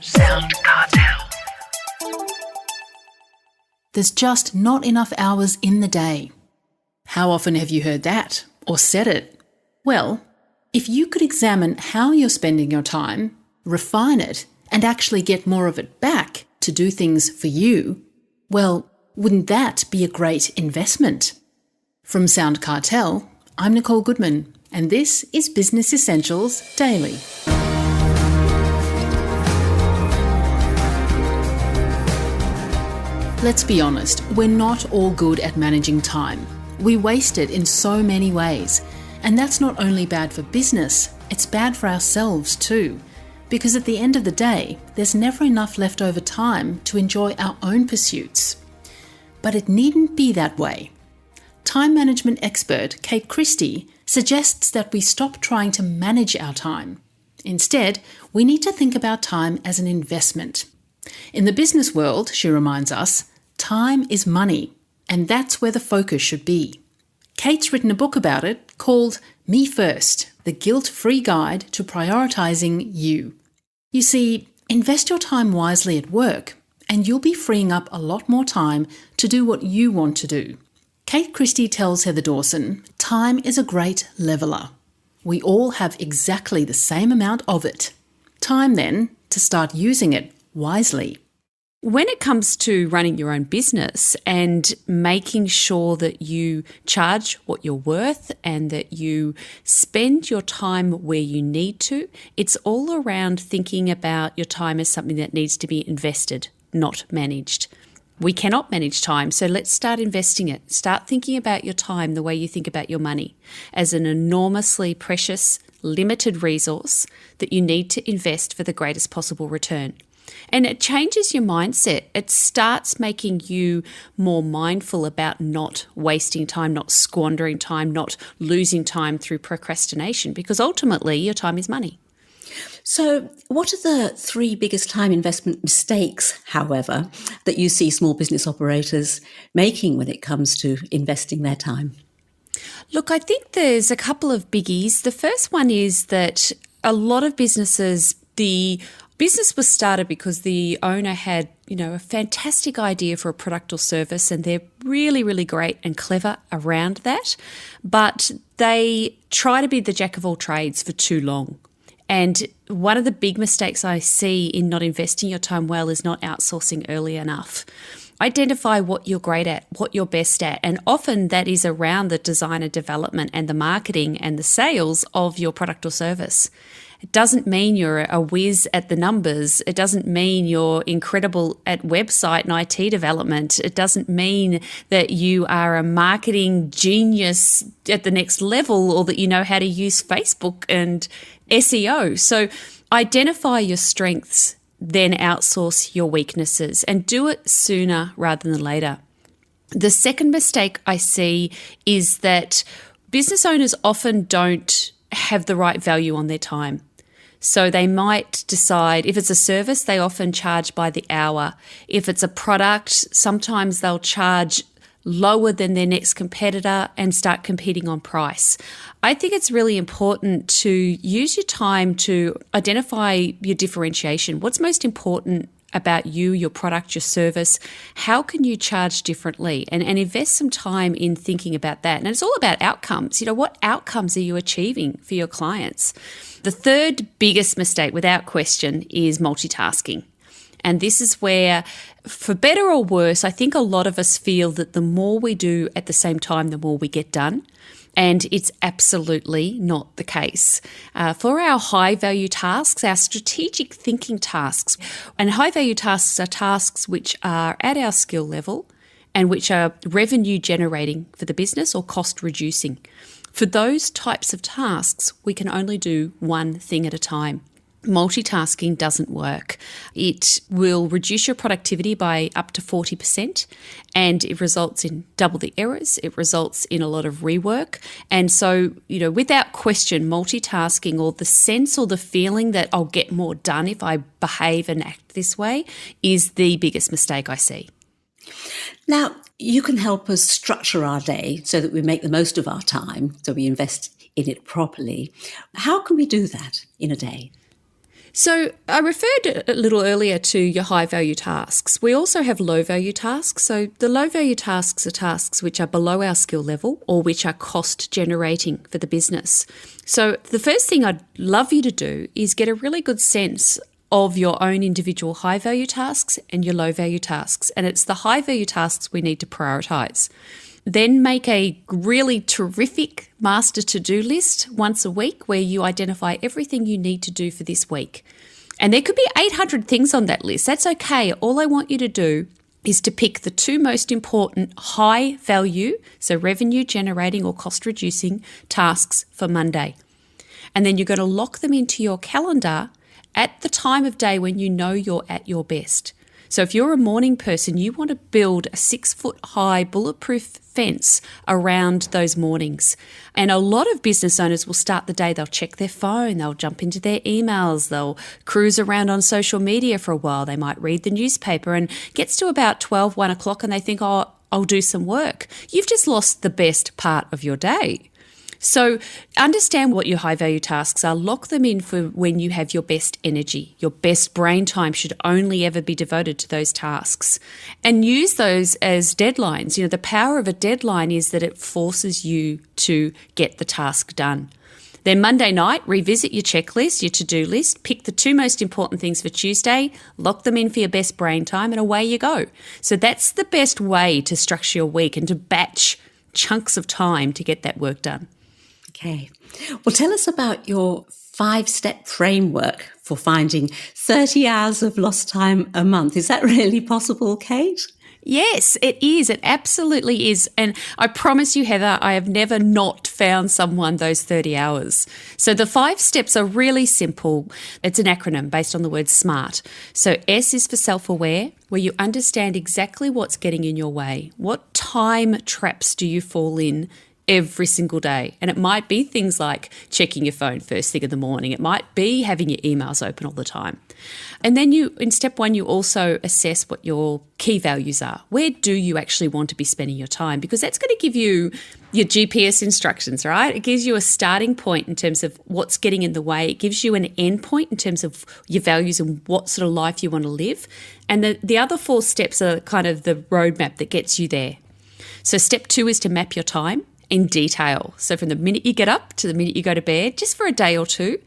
SoundCartel. There's just not enough hours in the day. How often have you heard that or said it? Well, if you could examine how you're spending your time, refine it, and actually get more of it back to do things for you, well, wouldn't that be a great investment? From SoundCartel, I'm Nicole Goodman, and this is Business Essentials Daily. Let's be honest, we're not all good at managing time. We waste it in so many ways. And that's not only bad for business, it's bad for ourselves too. Because at the end of the day, there's never enough leftover time to enjoy our own pursuits. But it needn't be that way. Time management expert Christie suggests that we stop trying to manage our time. Instead, we need to think about time as an investment. In the business world, she reminds us, time is money, and that's where the focus should be. Kate's written a book about it called Me First, the guilt-free guide to prioritising you. You see, invest your time wisely at work, and you'll be freeing up a lot more time to do what you want to do. Christie tells Heather Dawson, time is a great leveller. We all have exactly the same amount of it. Time then to start using it wisely. When it comes to running your own business and making sure that you charge what you're worth and that you spend your time where you need to, it's all around thinking about your time as something that needs to be invested, not managed. We cannot manage time, so let's start investing it. Start thinking about your time the way you think about your money, as an enormously precious, limited resource that you need to invest for the greatest possible return. And it changes your mindset. It starts making you more mindful about not wasting time, not squandering time, not losing time through procrastination, because ultimately your time is money. So what are the three biggest time investment mistakes, however, that you see small business operators making when it comes to investing their time? Look, I think there's a couple of biggies. The first one is that a lot of businesses, the business was started because the owner had, a fantastic idea for a product or service, and they're really, really great and clever around that. But they try to be the jack of all trades for too long. And one of the big mistakes I see in not investing your time well is not outsourcing early enough. Identify what you're great at, what you're best at, and often that is around the design and development and the marketing and the sales of your product or service. It doesn't mean you're a whiz at the numbers. It doesn't mean you're incredible at website and IT development. It doesn't mean that you are a marketing genius at the next level or that you know how to use Facebook and SEO. So identify your strengths, then outsource your weaknesses, and do it sooner rather than later. The second mistake I see is that business owners often don't have the right value on their time. So they might decide, if it's a service, they often charge by the hour. If it's a product, sometimes they'll charge lower than their next competitor and start competing on price. I think it's really important to use your time to identify your differentiation. What's most important about you, your product, your service? How can you charge differently? And invest some time in thinking about that. And it's all about outcomes. What outcomes are you achieving for your clients? The third biggest mistake, without question, is multitasking. And this is where, for better or worse, I think a lot of us feel that the more we do at the same time, the more we get done. And it's absolutely not the case. For our high-value tasks, our strategic thinking tasks, and high-value tasks are tasks which are at our skill level and which are revenue generating for the business or cost reducing. For those types of tasks, we can only do one thing at a time. Multitasking doesn't work. It will reduce your productivity by up to 40%, and it results in double the errors. It results in a lot of rework. And so, without question, multitasking, or the sense or the feeling that I'll get more done if I behave and act this way, is the biggest mistake I see. Now, you can help us structure our day so that we make the most of our time, so we invest in it properly. How can we do that in a day? So I referred a little earlier to your high value tasks. We also have low value tasks. So the low value tasks are tasks which are below our skill level or which are cost generating for the business. So the first thing I'd love you to do is get a really good sense of your own individual high value tasks and your low value tasks. And it's the high value tasks we need to prioritise. Then make a really terrific master to-do list once a week where you identify everything you need to do for this week. And there could be 800 things on that list. That's okay. All I want you to do is to pick the two most important high value, so revenue generating or cost reducing tasks for Monday. And then you're going to lock them into your calendar at the time of day when you know you're at your best. So if you're a morning person, you want to build a 6-foot high bulletproof fence around those mornings. And a lot of business owners will start the day, they'll check their phone, they'll jump into their emails, they'll cruise around on social media for a while, they might read the newspaper, and gets to about 12, 1 o'clock and they think, oh, I'll do some work. You've just lost the best part of your day. So understand what your high value tasks are, lock them in for when you have your best energy. Your best brain time should only ever be devoted to those tasks, and use those as deadlines. The power of a deadline is that it forces you to get the task done. Then Monday night, revisit your checklist, your to-do list, pick the two most important things for Tuesday, lock them in for your best brain time, and away you go. So that's the best way to structure your week and to batch chunks of time to get that work done. Okay. Well, tell us about your 5-step framework for finding 30 hours of lost time a month. Is that really possible, Kate? Yes, it is. It absolutely is. And I promise you, Heather, I have never not found someone those 30 hours. So the 5 steps are really simple. It's an acronym based on the word SMART. So S is for self-aware, where you understand exactly what's getting in your way. What time traps do you fall in every single day? And it might be things like checking your phone first thing in the morning. It might be having your emails open all the time. And then in step 1, you also assess what your key values are. Where do you actually want to be spending your time? Because that's going to give you your GPS instructions, right? It gives you a starting point in terms of what's getting in the way. It gives you an end point in terms of your values and what sort of life you want to live. And the other 4 steps are kind of the roadmap that gets you there. So step 2 is to map your time in detail. So from the minute you get up to the minute you go to bed, just for a day or two,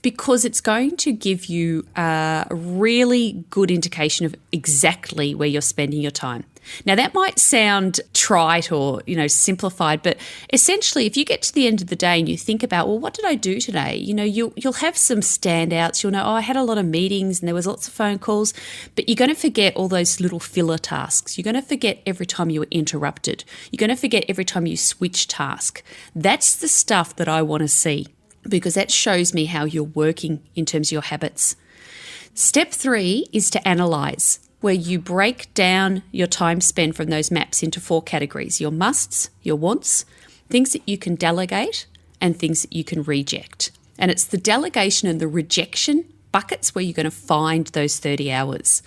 because it's going to give you a really good indication of exactly where you're spending your time. Now, that might sound trite or, simplified, but essentially if you get to the end of the day and you think about, well, what did I do today? You'll have some standouts. You'll know, I had a lot of meetings and there was lots of phone calls, but you're going to forget all those little filler tasks. You're going to forget every time you were interrupted. You're going to forget every time you switch task. That's the stuff that I want to see, because that shows me how you're working in terms of your habits. Step 3 is to analyse, where you break down your time spent from those maps into 4 categories: your musts, your wants, things that you can delegate, and things that you can reject. And it's the delegation and the rejection buckets where you're going to find those 30 hours.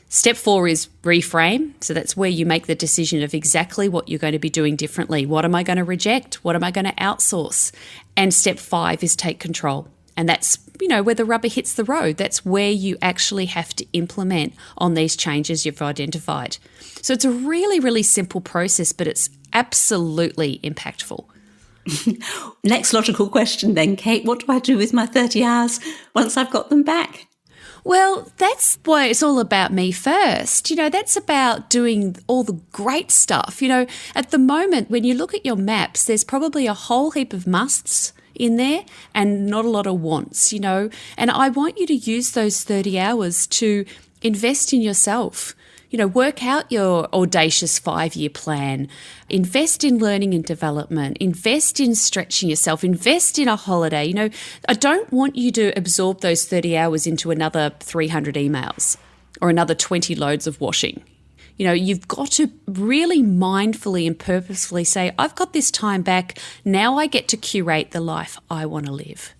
Step 4 is reframe. So that's where you make the decision of exactly what you're going to be doing differently. What am I going to reject? What am I going to outsource? And step 5 is take control. And that's, where the rubber hits the road. That's where you actually have to implement on these changes you've identified. So it's a really, really simple process, but it's absolutely impactful. Next logical question then, Kate. What do I do with my 30 hours once I've got them back? Well, that's why it's all about me first. That's about doing all the great stuff. At the moment, when you look at your maps, there's probably a whole heap of musts in there and not a lot of wants, and I want you to use those 30 hours to invest in yourself. Work out your audacious 5-year plan, invest in learning and development, invest in stretching yourself, invest in a holiday. I don't want you to absorb those 30 hours into another 300 emails or another 20 loads of washing. You've got to really mindfully and purposefully say, I've got this time back. Now I get to curate the life I want to live.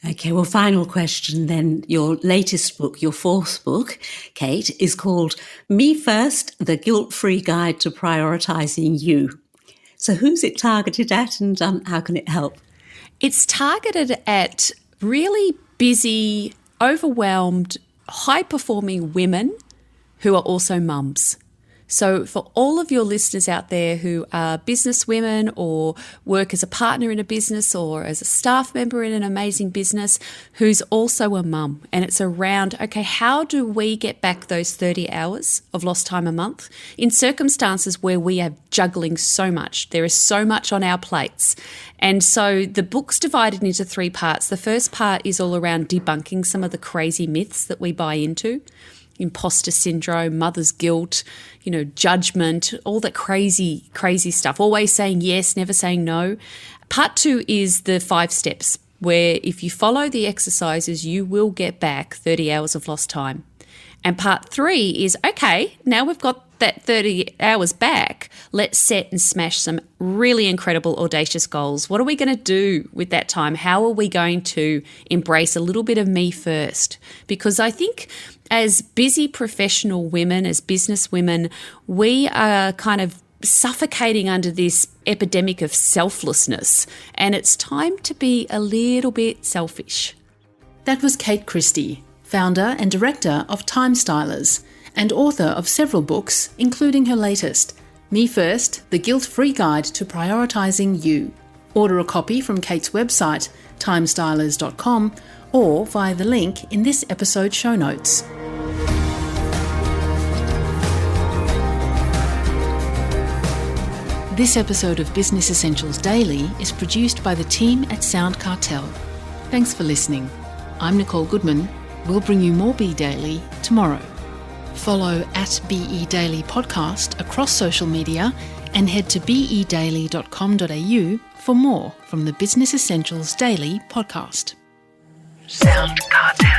Okay, well, final question then. Your latest book, your 4th book, Kate, is called Me First, The Guilt-Free Guide to Prioritising You. So who's it targeted at, and how can it help? It's targeted at really busy overwhelmed, high-performing women who are also mums. So for all of your listeners out there who are business women or work as a partner in a business or as a staff member in an amazing business who's also a mum, and it's around, okay, how do we get back those 30 hours of lost time a month in circumstances where we are juggling so much? There is so much on our plates. And so the book's divided into 3 parts. The first part is all around debunking some of the crazy myths that we buy into. Imposter syndrome, mother's guilt, judgment, all that crazy, crazy stuff. Always saying yes, never saying no. Part 2 is the 5 steps where if you follow the exercises, you will get back 30 hours of lost time. And part 3 is, okay, now we've got that 30 hours back, let's set and smash some really incredible, audacious goals. What are we going to do with that time? How are we going to embrace a little bit of me first? Because I think as busy professional women, as business women, we are kind of suffocating under this epidemic of selflessness, and it's time to be a little bit selfish. That was Kate Christie, founder and director of Time Stylers, and author of several books, including her latest, Me First, The Guilt-Free Guide to Prioritising You. Order a copy from Kate's website, timestylers.com, or via the link in this episode's show notes. This episode of Business Essentials Daily is produced by the team at SoundCartel. Thanks for listening. I'm Nicole Goodman. We'll bring you more Be Daily tomorrow. Follow at BE Daily Podcast across social media and head to bedaily.com.au for more from the Business Essentials Daily podcast. SoundCartel.